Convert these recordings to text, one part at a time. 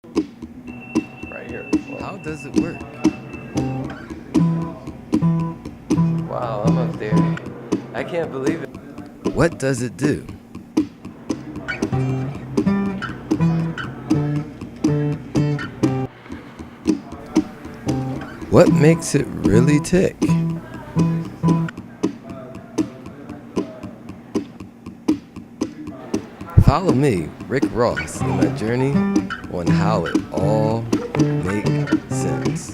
Right here. Whoa. How does it work? Wow, I'm up there. I can't believe it. What does it do? What makes it really tick? Follow me, Rick Ross, in my journey on how it all makes sense.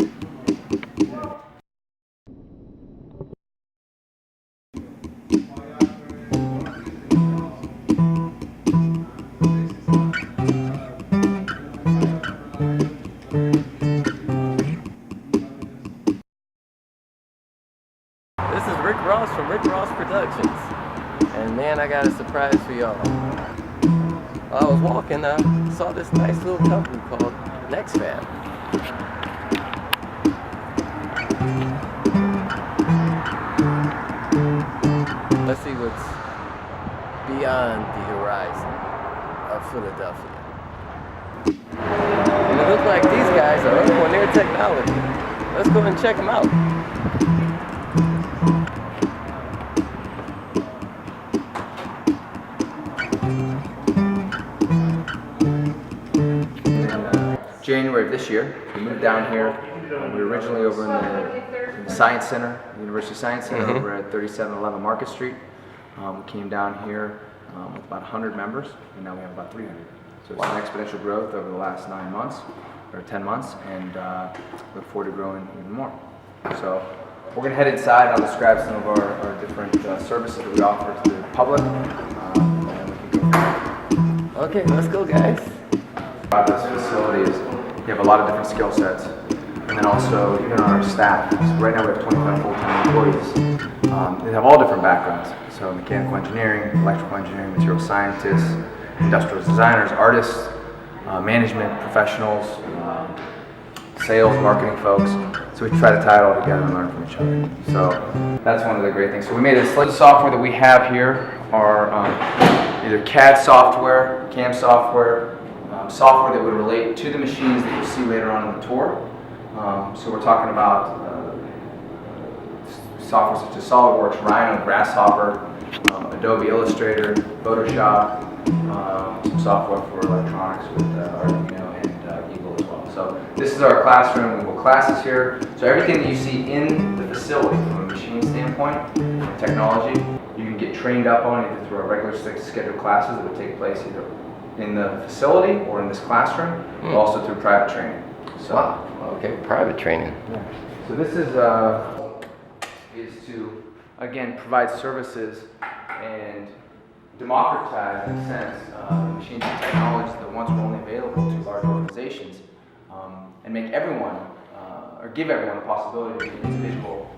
This is Rick Ross from ARICKROSSPRODUCTION. And man, I got a surprise for y'all. While I was walking, I saw this nice little company called NextFAB. Let's see what's beyond the horizon of Philadelphia. And it looks like these guys are up on their technology. Let's go and check them out. January of this year, we moved down here. We were originally over in the Science Center, the University Science Center, over at 3711 Market Street. We came down here with about 100 members, and now we have about 300. So it's an exponential growth over the last 9 months, or 10 months, and look forward to growing even more. So we're going to head inside. I'll describe some of our different services that we offer to the public, and then we can go from there. Okay, let's go, guys. About this facility is you have a lot of different skill sets, and then also even on our staff. So right now we have 25 full-time employees. They have all different backgrounds. So mechanical engineering, electrical engineering, material scientists, industrial designers, artists, management professionals, sales, marketing folks. So we try to tie it all together and learn from each other. So that's one of the great things. So we made the software that we have here are either CAD software, CAM software, software that would relate to the machines that you'll see later on in the tour. So we're talking about software such as SolidWorks, Rhino, Grasshopper, Adobe Illustrator, Photoshop, some software for electronics with Arduino and Eagle as well. So this is our classroom. We have classes here. So everything that you see in the facility from a machine standpoint, technology, you can get trained up on either through our regular scheduled classes that would take place either in the facility or in this classroom, but also through private training. So, Wow. Okay, private training. yeah. So this is to again provide services and democratize, in a sense, machines and technologies that once were only available to large organizations, and make everyone or give everyone the possibility to be an individual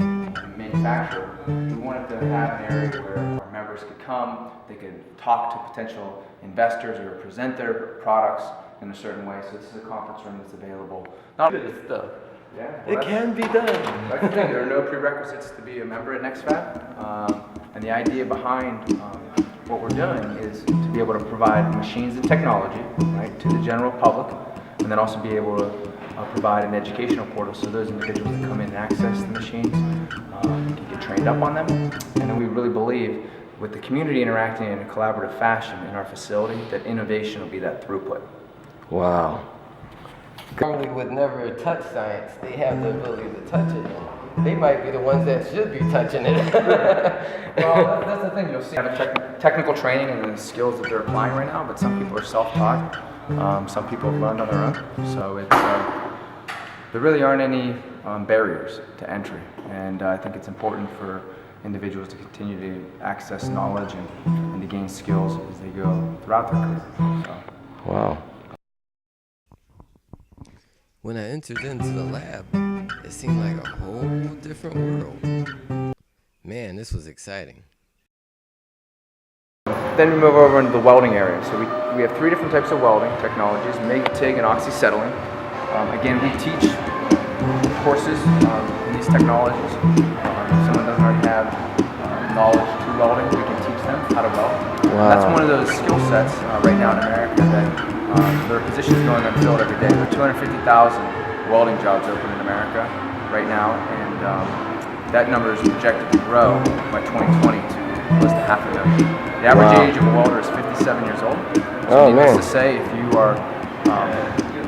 manufacturer. We wanted to have an area where our members could come, they could talk to potential investors or present their products in a certain way. So this is a conference room that's available. Not Good stuff. yeah, It can be done. that's the thing. There are no prerequisites to be a member at NextFAB, and the idea behind what we're doing is to be able to provide machines and technology, right, to the general public, and then also be able to provide an educational portal so those individuals that come in and access the machines can get trained up on them. And then we really believe with the community interacting in a collaborative fashion in our facility that innovation will be that throughput. Wow. Normally would never touch science. They have the ability to touch it. They might be the ones that should be touching it. Well, that's the thing. You'll see have a technical training and the skills that they're applying right now, but some people are self-taught. Some people have learned on their own. So it's there really aren't any barriers to entry, and I think it's important for individuals to continue to access knowledge and to gain skills as they go throughout their career. So. Wow. When I entered into the lab, it seemed like a whole different world. Man, this was exciting. Then we move over into the welding area. So we have 3 different types of welding technologies: MIG, TIG, and oxyacetylene. Again, we teach courses in these technologies. If someone doesn't already have knowledge to welding, we can teach them how to weld. Wow. That's one of those skill sets right now in America that There are positions going unfilled every day. There are 250,000 welding jobs open in America right now, and that number is projected to grow by 2020 to close to 500,000. The average age of a welder is 57 years old. So needless to say, if you are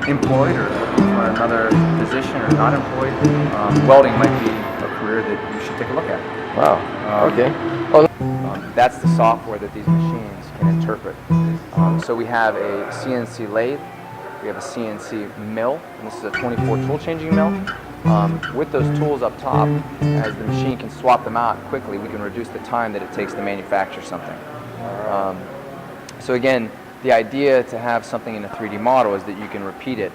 employed or looking for another position or not employed, welding might be a career that you should take a look at. Wow. Okay. That's the software that these machines can interpret. So we have a CNC lathe, we have a CNC mill, and this is a 24 tool changing mill. With those tools up top, as the machine can swap them out quickly, we can reduce the time that it takes to manufacture something. So again, the idea to have something in a 3D model is that you can repeat it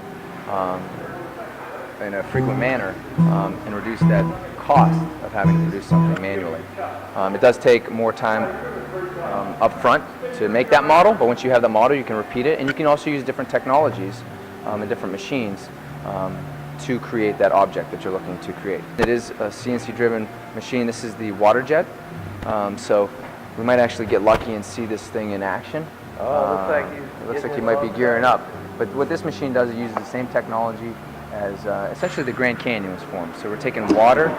in a frequent manner and reduce that cost of having to produce something manually. It does take more time up front to make that model, but once you have that model, you can repeat it, and you can also use different technologies and different machines to create that object that you're looking to create. It is a CNC-driven machine. This is the water jet, so we might actually get lucky and see this thing in action. It looks like you might be gearing up. But what this machine does, it uses the same technology as essentially the Grand Canyon was formed. So we're taking water,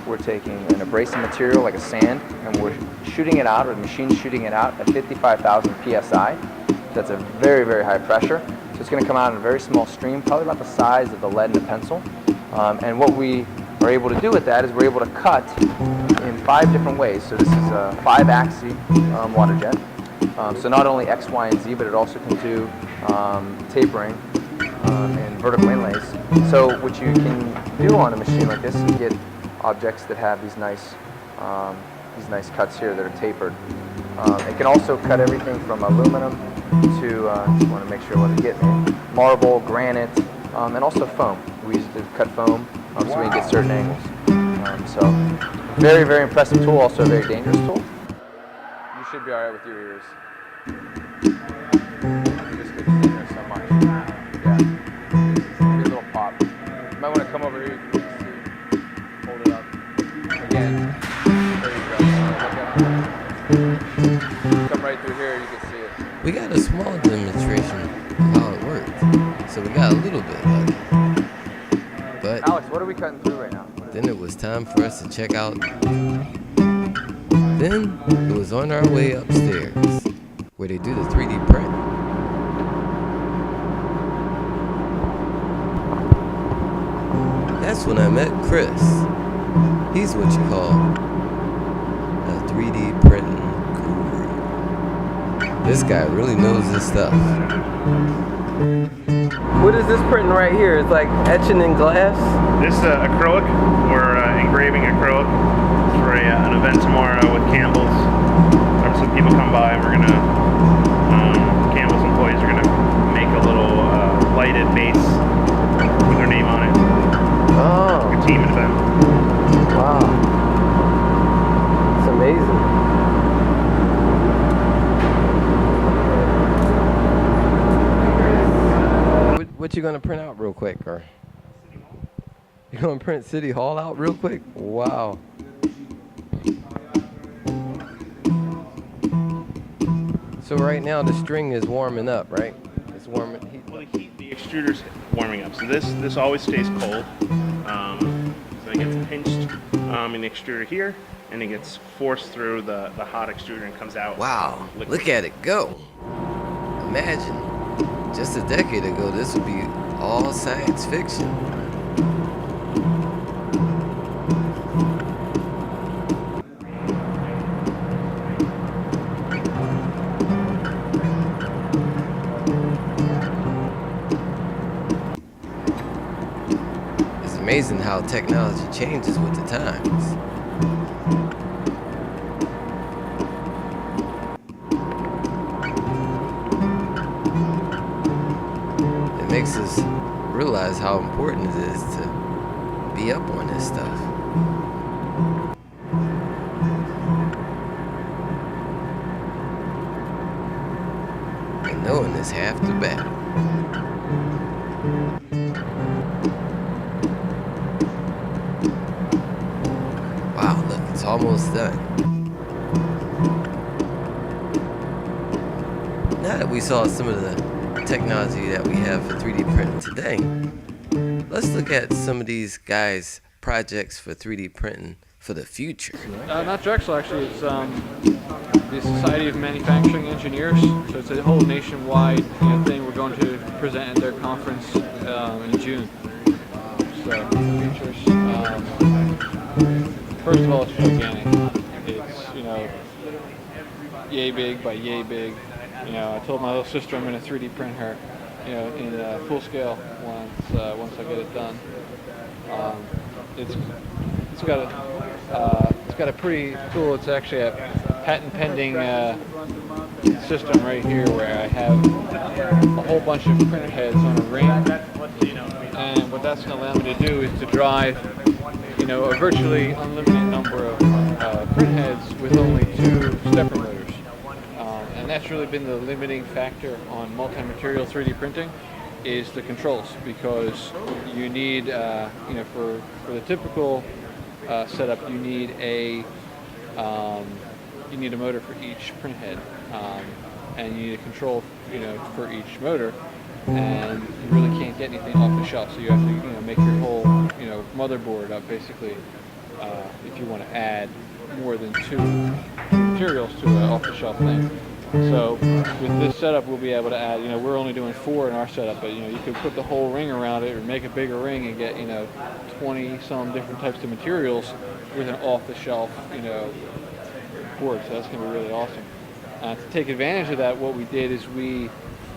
we're taking an abrasive material like a sand, and we're shooting it out, or the machine's shooting it out at 55,000 psi. That's a very, very high pressure. So it's going to come out in a very small stream, probably about the size of the lead in a pencil. And what we are able to do with that is we're able to cut in 5 different ways. So this is a 5-axis water jet. So not only X, Y, and Z, but it also can do tapering and vertical inlays. So what you can do on a machine like this is get objects that have these nice cuts here that are tapered. It can also cut everything from aluminum to, just want to make sure what to get, marble, granite, and also foam. We use it to cut foam so we can get certain angles. So very, very impressive tool, also a very dangerous tool. You should be all right with your ears. Just because you've been there so much. Yeah. Maybe a little pop. You might want to come over here. You can see. Hold it up. Again. There you go. Come right through here. You can see it. We got a small demonstration of how it worked, so we got a little bit lucky. But Alex, what are we cutting through right now? then it was time for us to check out. Then it was on our way upstairs, where they do the 3D print. That's when I met Chris. He's what you call a 3D printing guru. This guy really knows his stuff. What is this printing right here? It's like etching in glass? This is acrylic. We're engraving acrylic for an event tomorrow with Campbell's. Some people come by, and we're gonna Campbell's employees are gonna make a little lighted base with their name on it. Oh. Like a team event. Wow. It's amazing. What you gonna print out real quick, or you gonna print City Hall out real quick? Wow. So right now the string is warming up, right? It's warming. Well, the extruder's warming up. So this always stays cold. So it gets pinched in the extruder here, and it gets forced through the hot extruder and comes out. Wow, liquid. look at it go. Imagine, just a decade ago, this would be all science fiction. It's amazing how technology changes with the times. It makes us realize how important it is to be up on this stuff. And knowing is half the battle. Wow, look, it's almost done. Now that we saw some of the technology that we have for 3D printing today, let's look at some of these guys' projects for 3D printing for the future. Not Drexel, actually. It's the Society of Manufacturing Engineers. So it's a whole nationwide thing. We're going to present at their conference in June. So features. First of all, it's gigantic. It's yay big by yay big. I told my little sister I'm going to 3D print her, in full scale once I get it done. It's got a pretty cool. It's actually a patent pending system right here where I have a whole bunch of printer heads on a ring, and what that's going to allow me to do is to drive, a virtually unlimited number of print heads with only 2 stepper motors. And that's really been the limiting factor on multi-material 3D printing, is the controls, because you need, for the typical setup, you need a motor for each print head, and you need a control, for each motor, and you really can't get anything off the shelf. So you have to, make your whole, motherboard up basically, if you want to add more than 2 materials to an off-the-shelf thing. So with this setup, we'll be able to add, we're only doing 4 in our setup, but you could put the whole ring around it or make a bigger ring and get 20 some different types of materials with an off-the-shelf board. So that's going to be really awesome. To take advantage of that, what we did is we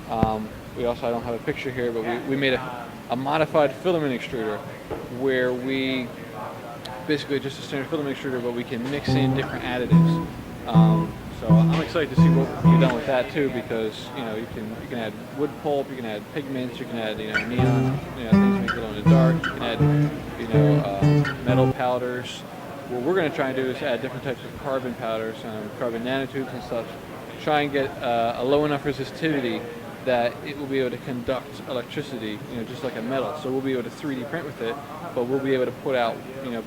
also, I don't have a picture here, but we made a modified filament extruder where we basically just a standard filament extruder, but we can mix in different additives. So I'm excited to see what we've done with that too, because you can add wood pulp, you can add pigments, you can add neon, things make glow in the dark. You can add metal powders. What we're going to try and do is add different types of carbon powders, carbon nanotubes and such. Try and get a low enough resistivity that it will be able to conduct electricity, just like a metal. So we'll be able to 3D print with it, but we'll be able to put out,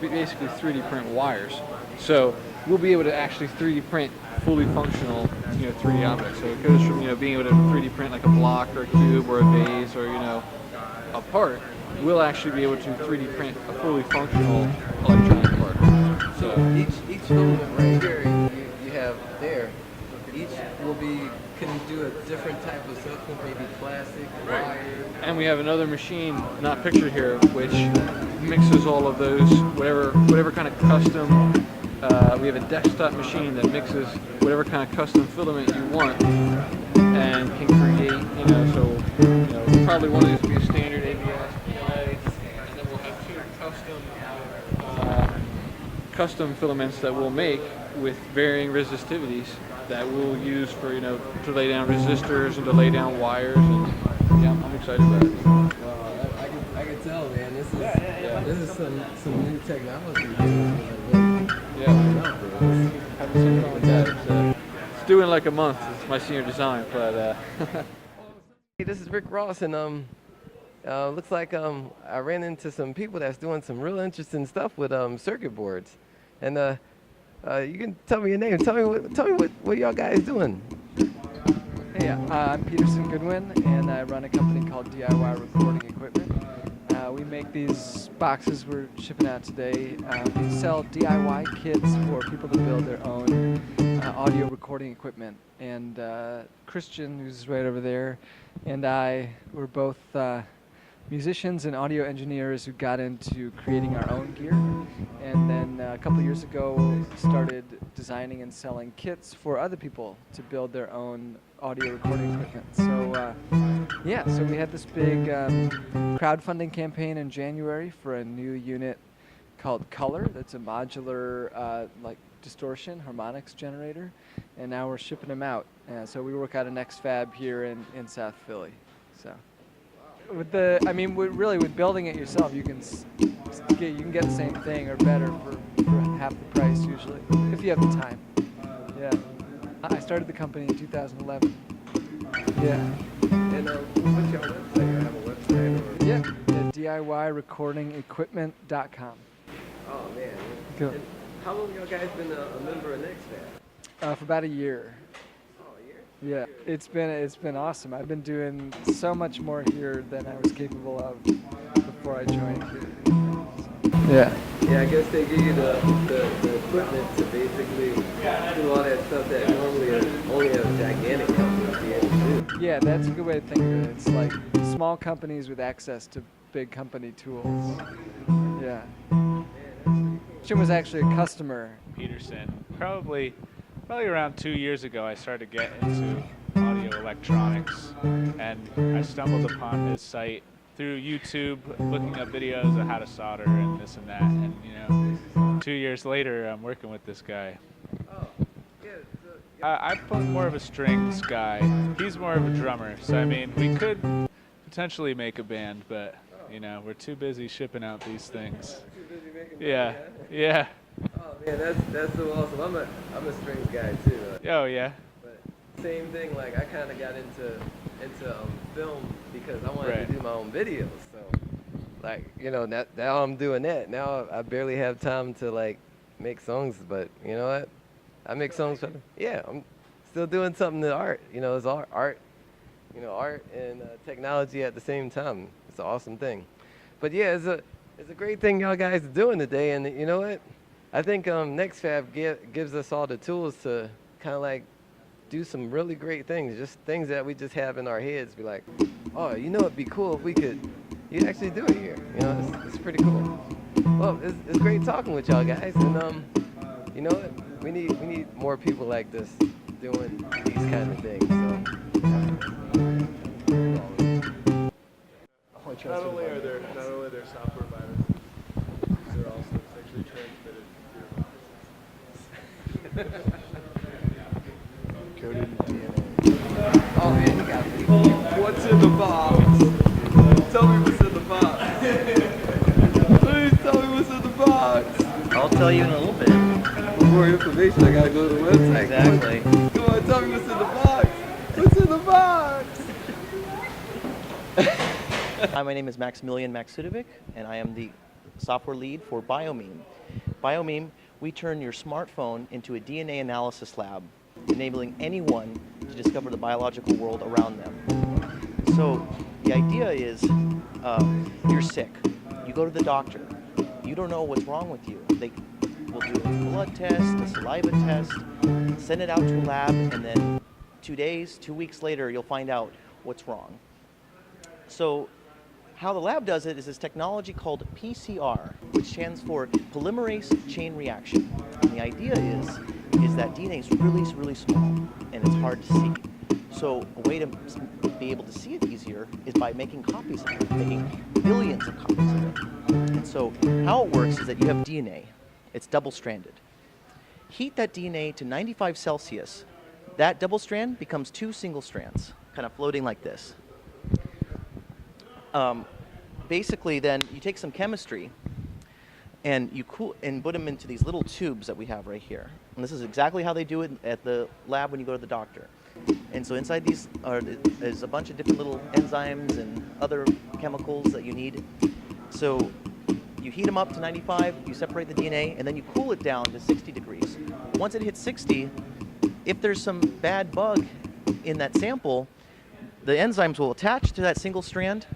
basically 3D print wires. So we'll be able to actually 3D print fully functional, 3D objects. So it goes from, being able to 3D print like a block or a cube or a vase or, a part. We'll actually be able to 3D print a fully functional electronic part. So each filament right here you have there, each can do a different type of substance, maybe plastic, wire. And we have another machine, not pictured here, which mixes all of those, whatever kind of custom. We have a desktop machine that mixes whatever kind of custom filament you want, and can create, so probably one of these will be a standard ABS PLA, and then we'll have 2 custom filaments that we'll make with varying resistivities that we'll use for, to lay down resistors and to lay down wires, and I'm excited about it. Well, I can tell, man. This is some new technology. Haven't seen fun with that. It's due in like a month. It's my senior design, but. Hey, this is Rick Ross, and looks like I ran into some people that's doing some real interesting stuff with circuit boards, and you can tell me your name. Tell me what y'all guys doing. Hey, I'm Peterson Goodwin, and I run a company called DIY Recording Equipment. We make these boxes we're shipping out today. We sell DIY kits for people to build their own audio recording equipment. And Christian, who's right over there, and I were both musicians and audio engineers who got into creating our own gear. And then a couple of years ago started designing and selling kits for other people to build their own audio recording equipment. So so we had this big crowdfunding campaign in January for a new unit called Color. That's a modular distortion harmonics generator, and now we're shipping them out. So we work out of NextFAB here in South Philly. So with with building it yourself, you can get the same thing or better for half the price usually, if you have the time. Yeah. I started the company in 2011. Yeah. And what's your website? You have a website? Or? Yeah, DIYRecordingEquipment.com. Oh man. Cool. And how long y'all guys been a member of NextFAB? For about a year. Oh, a year? Yeah, it's been awesome. I've been doing so much more here than I was capable of before I joined here. Yeah. Yeah, I guess they give you the equipment to basically do all that stuff that normally only a gigantic company would be able to do. Yeah, that's a good way to think of it. It's like small companies with access to big company tools. Yeah. Jim was actually a customer. Peterson. Probably around 2 years ago, I started to get into audio electronics, and I stumbled upon his site through YouTube, looking up videos of how to solder and this and that. And 2 years later, I'm working with this guy. Oh, yeah. I'm more of a strings guy. He's more of a drummer. So I mean, we could potentially make a band, but we're too busy shipping out these things. Too busy making Yeah, money, huh? yeah. Oh man, that's so awesome. I'm a strings guy too. Oh yeah. But same thing. Like I kind of got into film because I wanted to do my own videos. So like now I'm doing that. Now I barely have time to like make songs, but you know what? I make songs for I'm still doing something to art. It's art, art and technology at the same time. It's an awesome thing. But yeah, it's a great thing y'all guys are doing today. And you know what? I think NextFAB gives us all the tools to kind of like do some really great things, just things that we just have in our heads. Be like, oh, it'd be cool if you'd actually do it here. It's pretty cool. Well, it's great talking with y'all guys, and you know what? We need more people like this doing these kind of things. So. Not only are there software viruses, they're also sexually transmitted coded DNA. Oh man, you got me. What's in the box? Tell me what's in the box. Please tell me what's in the box. I'll tell you in a little bit. For more information, I gotta go to the website. Exactly. Come on, tell me what's in the box. What's in the box? Hi, my name is Maximilian Maksudovic, and I am the software lead for BioMeme. BioMeme, we turn your smartphone into a DNA analysis lab, enabling anyone to discover the biological world around them. So the idea is you're sick. You go to the doctor. You don't know what's wrong with you. They will do a blood test, a saliva test, send it out to a lab, and then 2 weeks later, you'll find out what's wrong. So how the lab does it is this technology called PCR, which stands for polymerase chain reaction. And the idea is that DNA is really small and it's hard to see. So a way to be able to see it easier is by making copies of it, making billions of copies of it. And so how it works is that you have DNA. It's double-stranded. Heat that DNA to 95 Celsius. That double strand becomes 2 single strands, kind of floating like this. Basically, then you take some chemistry and you cool and put them into these little tubes that we have right here. And this is exactly how they do it at the lab when you go to the doctor. And so inside these is a bunch of different little enzymes and other chemicals that you need. So you heat them up to 95, you separate the DNA, and then you cool it down to 60 degrees. Once it hits 60, if there's some bad bug in that sample, the enzymes will attach to that single strand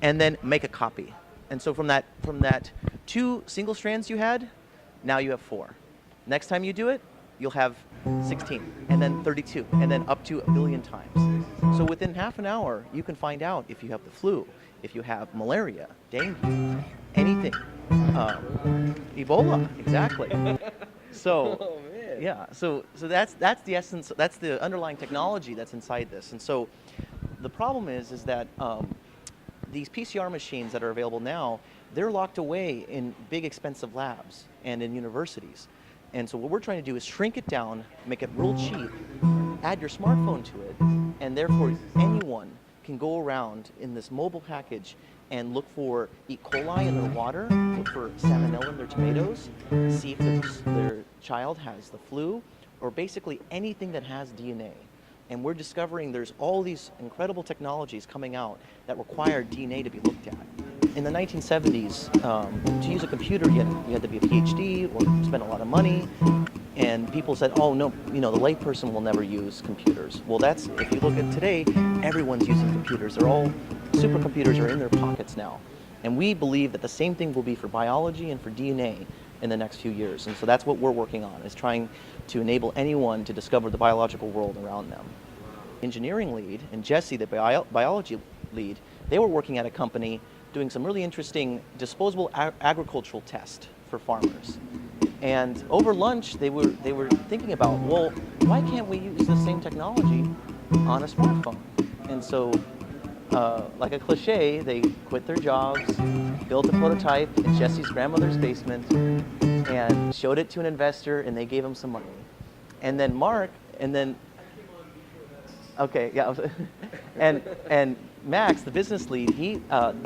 and then make a copy. And so from that 2 single strands you had, now you have 4. Next time you do it, you'll have 16, and then 32, and then up to 1 billion times. So within half an hour, you can find out if you have the flu, if you have malaria, dengue, anything. Ebola, exactly. So, Oh man. yeah, so that's the essence, that's the underlying technology that's inside this. And so the problem is that these PCR machines that are available now, they're locked away in big expensive labs and in universities. And so what we're trying to do is shrink it down, make it real cheap, add your smartphone to it, and therefore anyone can go around in this mobile package and look for E. coli in their water, look for salmonella in their tomatoes, see if their child has the flu, or basically anything that has DNA. And we're discovering there's all these incredible technologies coming out that require DNA to be looked at. In the 1970s, to use a computer, you had to be a PhD or spend a lot of money. And people said, oh no, the layperson will never use computers. Well, if you look at today, everyone's using computers. They're all, supercomputers are in their pockets now. And we believe that the same thing will be for biology and for DNA in the next few years. And so that's what we're working on, is trying to enable anyone to discover the biological world around them. Engineering lead and Jesse, the biology lead, they were working at a company doing some really interesting disposable agricultural test for farmers. And over lunch, they were thinking about, well, why can't we use the same technology on a smartphone? And so, like a cliche, they quit their jobs, built a prototype in Jesse's grandmother's basement, and showed it to an investor, and they gave him some money. And then okay, yeah, and Max, the business lead,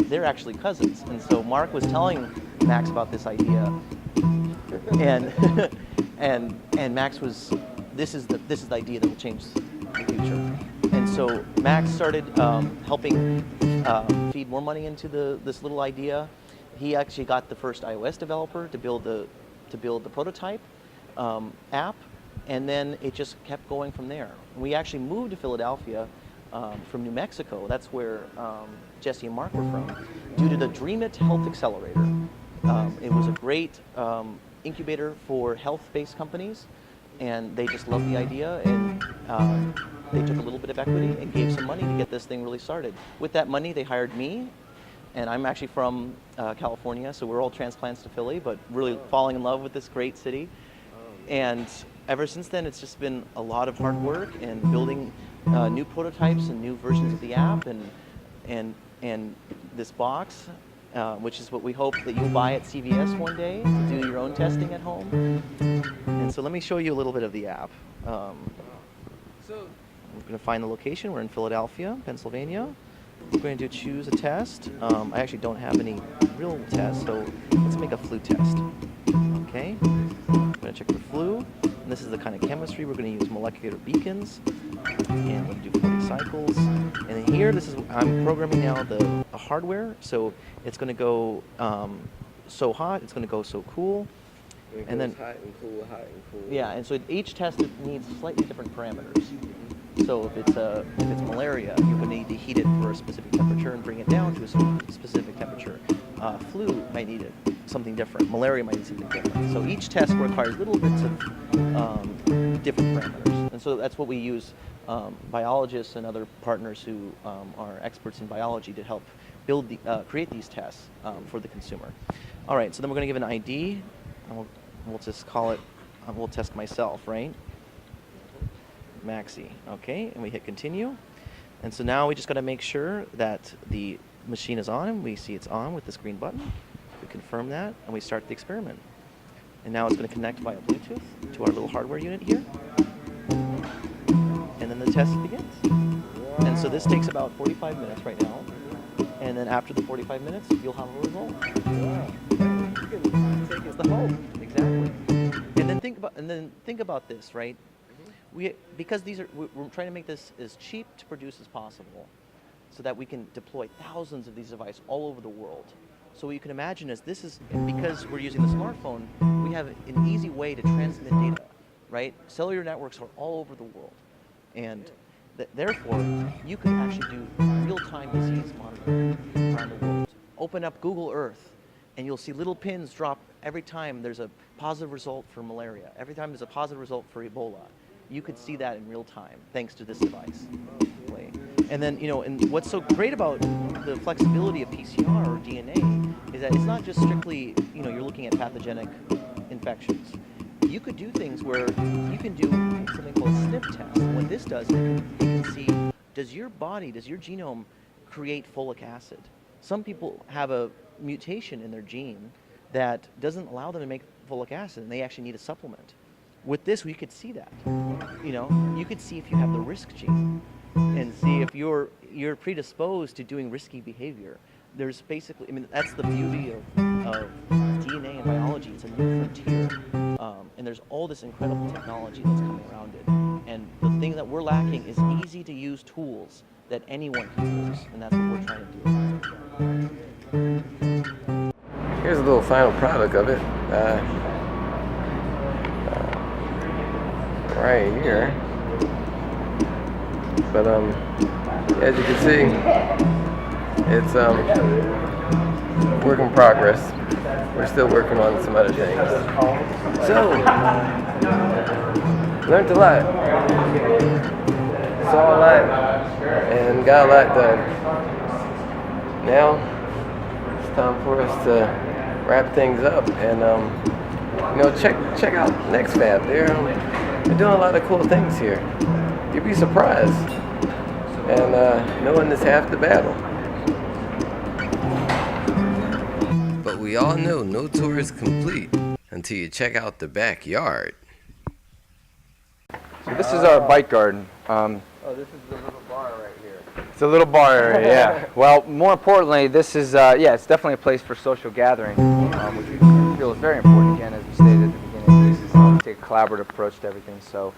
they're actually cousins, and so Mark was telling Max about this idea. And and Max was, this is the idea that will change the future. And so Max started helping feed more money into this little idea. He actually got the first iOS developer to build the prototype app, and then it just kept going from there. We actually moved to Philadelphia from New Mexico. That's where Jesse and Mark were from, due to the Dream It Health Accelerator. It was a great incubator for health-based companies, and they just loved the idea, and they took a little bit of equity and gave some money to get this thing really started. With that money, they hired me, and I'm actually from California, so we're all transplants to Philly, but really falling in love with this great city. And ever since then, it's just been a lot of hard work and building new prototypes and new versions of the app, and this box, which is what we hope that you'll buy at CVS one day to do your own testing at home. And so let me show you a little bit of the app. We're going to find the location. We're in Philadelphia, Pennsylvania. We're going to choose a test. I actually don't have any real tests, so let's make a flu test. Okay, I'm going to check for flu. And this is the kind of chemistry. We're going to use molecular beacons. And we're going to do 40 cycles. And then here, I'm programming now the hardware. So it's going to go so hot, it's going to go so cool. And then hot and cool, hot and cool. Yeah, and so each test needs slightly different parameters. So if it's malaria, you would need to heat it for a specific temperature and bring it down to a specific temperature. Flu might need something different. Malaria might need something different. So each test requires little bits of different parameters. And so that's what we use biologists and other partners who are experts in biology to help create these tests for the consumer. All right, so then we're going to give an ID. And we'll just call it, we'll test myself, right? Maxi, okay, and we hit continue. And so now we just got to make sure that the machine is on, and we see it's on with this green button. We confirm that, and we start the experiment. And now it's going to connect via Bluetooth to our little hardware unit here. And then the test begins. Wow. And so this takes about 45 minutes right now. And then after the 45 minutes, you'll have a result. Wow. You can take us to home. Exactly. And then think about this, right? Because we're trying to make this as cheap to produce as possible, so that we can deploy thousands of these devices all over the world. So what you can imagine is because we're using the smartphone, we have an easy way to transmit data, right? Cellular networks are all over the world, and therefore you can actually do real-time disease monitoring around the world. Open up Google Earth, and you'll see little pins drop every time there's a positive result for malaria, every time there's a positive result for Ebola. You could see that in real time, thanks to this device. And then, and what's so great about the flexibility of PCR or DNA is that it's not just strictly, you're looking at pathogenic infections. You could do things where you can do something called a SNP test. And what this does, you can see, does your genome create folic acid? Some people have a mutation in their gene that doesn't allow them to make folic acid, and they actually need a supplement. With this, we could see that. You could see if you have the risk gene and see if you're predisposed to doing risky behavior. There's basically, that's the beauty of DNA and biology. It's a new frontier. And there's all this incredible technology that's coming around it. And the thing that we're lacking is easy to use tools that anyone can use. And that's what we're trying to do. Here's a little final product of it. right here. But as you can see, it's work in progress. We're still working on some other things. So, learned a lot, saw a lot, and got a lot done. Now it's time for us to wrap things up and check out NextFAB. They're doing a lot of cool things here. You'd be surprised, and knowing is half the battle. But we all know no tour is complete until you check out the backyard. So this is our bike garden. Oh, this is the little bar right here. It's a little bar area, yeah. Well, more importantly, this is, it's definitely a place for social gathering, which we feel is very important, again, as we stated at the beginning. We take a collaborative approach to everything, so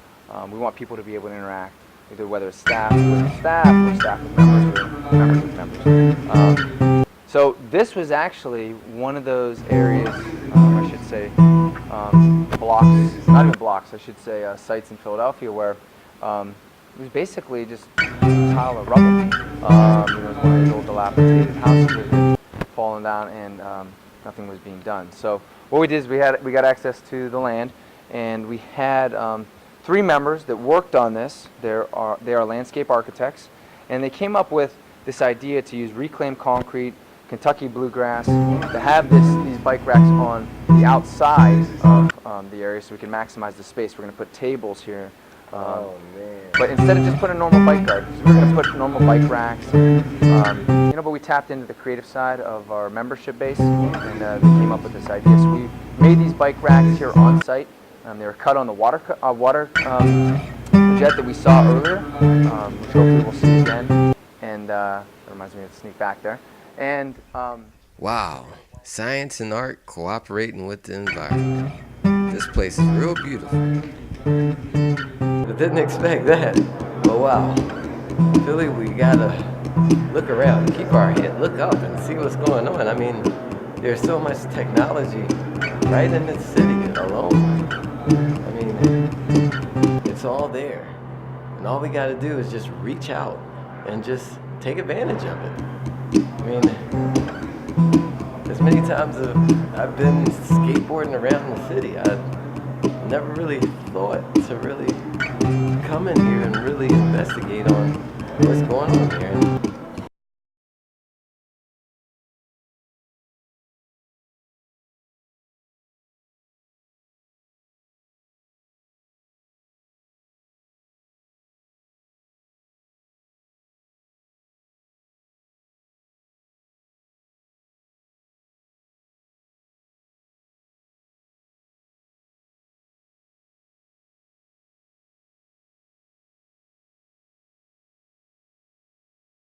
we want people to be able to interact, either whether it's staff with staff, or staff with members, or members with members. So this was actually one of those areas, I should say, blocks, not even blocks, I should say sites in Philadelphia where it was basically just tile or rubble. It was one of these old dilapidated houses that had fallen down and nothing was being done. So what we did is we got access to the land, and we had 3 members that worked on this. They are landscape architects, and they came up with this idea to use reclaimed concrete, Kentucky bluegrass, to have these bike racks on the outside of the area so we can maximize the space. We're going to put tables here. Oh man! But instead of just putting a normal bike guard, so we're going to put normal bike racks. But we tapped into the creative side of our membership base, and they came up with this idea. So we made these bike racks here on site. They were cut on the water jet that we saw earlier, which hopefully we'll see again. And that reminds me of the sneak back there. And Wow, science and art cooperating with the environment. This place is real beautiful. I didn't expect that. But wow, Philly, we gotta look around, keep our head, look up, and see what's going on. I mean, there's so much technology right in the city alone. I mean, it's all there, and all we gotta do is just reach out and just take advantage of it. I mean, as many times as I've been skateboarding around the city, I never really thought to really come in here and really investigate on what's going on here. And